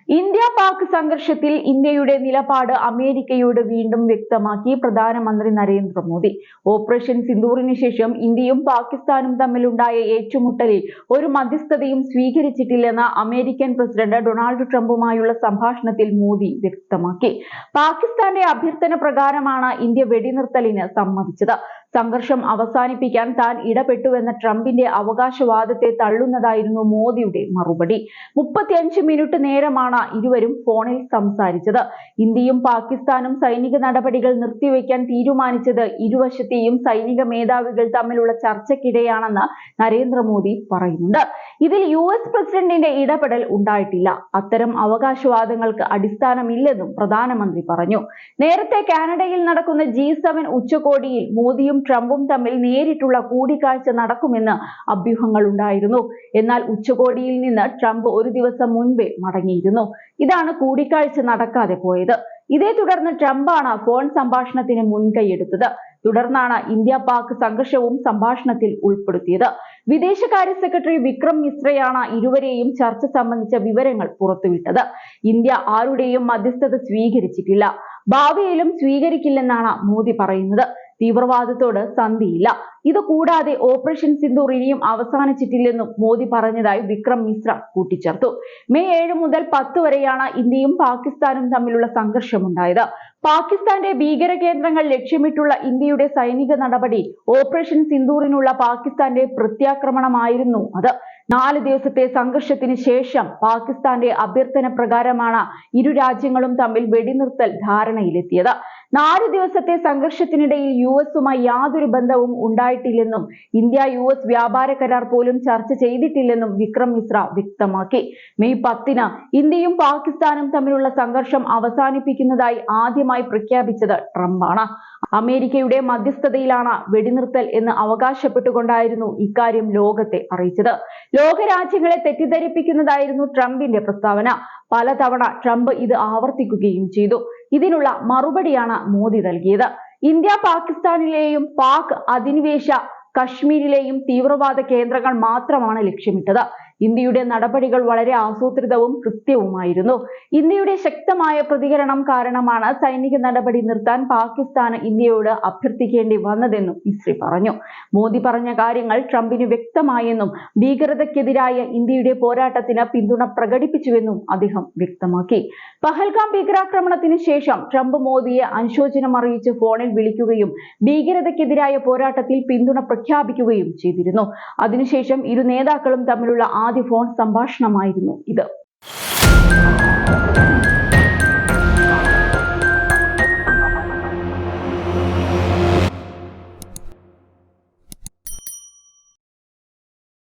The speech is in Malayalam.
ഇന്ത്യ പാക് സംഘർഷത്തിൽ ഇന്ത്യയുടെ നിലപാട് അമേരിക്കയോട് വീണ്ടും വ്യക്തമാക്കി പ്രധാനമന്ത്രി നരേന്ദ്രമോദി. ഓപ്പറേഷൻ സിന്ദൂറിന് ശേഷം ഇന്ത്യയും പാകിസ്ഥാനും തമ്മിലുണ്ടായ ഏറ്റുമുട്ടലിൽ ഒരു മധ്യസ്ഥതയും സ്വീകരിച്ചിട്ടില്ലെന്ന് അമേരിക്കൻ പ്രസിഡന്റ് ഡൊണാൾഡ് ട്രംപുമായുള്ള സംഭാഷണത്തിൽ മോദി വ്യക്തമാക്കി. പാകിസ്ഥാന്റെ അഭ്യർത്ഥന പ്രകാരമാണ് ഇന്ത്യ വെടിനിർത്തലിന് സമ്മതിച്ചത്. സംഘർഷം അവസാനിപ്പിക്കാൻ താൻ ഇടപെട്ടുവെന്ന ട്രംപിന്റെ അവകാശവാദത്തെ തള്ളുന്നതായിരുന്നു മോദിയുടെ മറുപടി. 35 മിനിറ്റ് നേരമാണ് ഇരുവരും ഫോണിൽ സംസാരിച്ചത്. ഇന്ത്യയും പാകിസ്ഥാനും സൈനിക നടപടികൾ നിർത്തിവെക്കാൻ തീരുമാനിച്ചത് ഇരുവശത്തെയും സൈനിക മേധാവികൾ തമ്മിലുള്ള ചർച്ചയ്ക്കിടെയാണെന്ന് നരേന്ദ്രമോദി പറയുന്നുണ്ട്. ഇതിൽ US പ്രസിഡന്റിന്റെ ഇടപെടൽ ഉണ്ടായിട്ടില്ല. അത്തരം അവകാശവാദങ്ങൾക്ക് അടിസ്ഥാനമില്ലെന്നും പ്രധാനമന്ത്രി പറഞ്ഞു. നേരത്തെ കാനഡയിൽ നടക്കുന്ന G7 ഉച്ചകോടിയിൽ മോദിയും ട്രംപും തമ്മിൽ നേരിട്ടുള്ള കൂടിക്കാഴ്ച നടക്കുമെന്ന് അഭ്യൂഹങ്ങൾ ഉണ്ടായിരുന്നു. എന്നാൽ ഉച്ചകോടിയിൽ നിന്ന് ട്രംപ് ഒരു ദിവസം മുൻപേ മടങ്ങിയിരുന്നു. ഇതാണ് കൂടിക്കാഴ്ച നടക്കാതെ പോയത്. ഇതേ തുടർന്ന് ട്രംപാണ് ഫോൺ സംഭാഷണത്തിന് മുൻകൈയെടുത്തത്. തുടർന്നാണ് ഇന്ത്യ പാക് സംഘർഷവും സംഭാഷണത്തിൽ ഉൾപ്പെടുത്തിയത്. വിദേശകാര്യ സെക്രട്ടറി വിക്രം മിശ്രയാണ് ഇരുവരെയും ചർച്ച സംബന്ധിച്ച വിവരങ്ങൾ പുറത്തുവിട്ടത്. ഇന്ത്യ ആരുടെയും മധ്യസ്ഥത സ്വീകരിച്ചിട്ടില്ല, ഭാവിയിലും സ്വീകരിക്കില്ലെന്നാണ് മോദി പറയുന്നത്. തീവ്രവാദത്തോട് സന്ധിയില്ല. ഇത് കൂടാതെ ഓപ്പറേഷൻ സിന്ദൂർ ഇനിയും അവസാനിച്ചിട്ടില്ലെന്നും മോദി പറഞ്ഞതായി വിക്രം മിശ്ര കൂട്ടിച്ചേർത്തു. മെയ് 7 മുതൽ 10 വരെയാണ് ഇന്ത്യയും പാകിസ്ഥാനും തമ്മിലുള്ള സംഘർഷമുണ്ടായത്. പാകിസ്ഥാന്റെ ഭീകര കേന്ദ്രങ്ങൾ ലക്ഷ്യമിട്ടുള്ള ഇന്ത്യയുടെ സൈനിക നടപടി ഓപ്പറേഷൻ സിന്ദൂറിനുള്ള പാകിസ്ഥാന്റെ പ്രത്യാക്രമണമായിരുന്നു അത്. 4 ദിവസത്തെ സംഘർഷത്തിന് ശേഷം പാകിസ്ഥാന്റെ അഭ്യർത്ഥന പ്രകാരമാണ് ഇരു രാജ്യങ്ങളും തമ്മിൽ വെടിനിർത്തൽ ധാരണയിലെത്തിയത്. 4 ദിവസത്തെ സംഘർഷത്തിനിടയിൽ US-ഉമായി യാതൊരു ബന്ധവും ഉണ്ടായിട്ടില്ലെന്നും ഇന്ത്യ-US വ്യാപാര കരാർ പോലും ചർച്ച ചെയ്തിട്ടില്ലെന്നും വിക്രം മിശ്ര വ്യക്തമാക്കി. മെയ് 10-ന് ഇന്ത്യയും പാകിസ്ഥാനും തമ്മിലുള്ള സംഘർഷം അവസാനിപ്പിക്കുന്നതായി ആദ്യമായി പ്രഖ്യാപിച്ചത് ട്രംപാണ്. അമേരിക്കയുടെ മധ്യസ്ഥതയിലാണ് വെടിനിർത്തൽ എന്ന് അവകാശപ്പെട്ടുകൊണ്ടായിരുന്നു ഇക്കാര്യം ലോകത്തെ അറിയിച്ചത്. ലോകരാജ്യങ്ങളെ തെറ്റിദ്ധരിപ്പിക്കുന്നതായിരുന്നു ട്രംപിന്റെ പ്രസ്താവന. പലതവണ ട്രംപ് ഇത് ആവർത്തിക്കുകയും ചെയ്തു. ഇതിനുള്ള മറുപടിയാണ് മോദി നൽകിയത്. ഇന്ത്യ പാകിസ്ഥാനിലെയും പാക് അധിനിവേശ കശ്മീരിലെയും തീവ്രവാദ കേന്ദ്രങ്ങൾ മാത്രമാണ് ലക്ഷ്യമിട്ടത്. ഇന്ത്യയുടെ നടപടികൾ വളരെ ആസൂത്രിതവും കൃത്യവുമായിരുന്നു. ഇന്ത്യയുടെ ശക്തമായ പ്രതികരണം കാരണമാണ് സൈനിക നടപടി നിർത്താൻ പാകിസ്ഥാന് ഇന്ത്യയോട് അഭ്യർത്ഥിക്കേണ്ടി വന്നതെന്നും മിശ്രി പറഞ്ഞു. മോദി പറഞ്ഞ കാര്യങ്ങൾ ട്രംപിന് വ്യക്തമായെന്നും ഭീകരതയ്ക്കെതിരായ ഇന്ത്യയുടെ പോരാട്ടത്തിന് പിന്തുണ പ്രകടിപ്പിച്ചുവെന്നും അദ്ദേഹം വ്യക്തമാക്കി. പഹൽഗാം ഭീകരാക്രമണത്തിന് ശേഷം ട്രംപ് മോദിയെ അനുശോചനം അറിയിച്ച് ഫോണിൽ വിളിക്കുകയും ഭീകരതയ്ക്കെതിരായ പോരാട്ടത്തിൽ പിന്തുണ പ്രഖ്യാപിക്കുകയും ചെയ്തിരുന്നു. അതിനുശേഷം ഇരു നേതാക്കളും തമ്മിലുള്ള ആദ്യ ഫോൺ സംഭാഷണമായിരുന്നു ഇത്.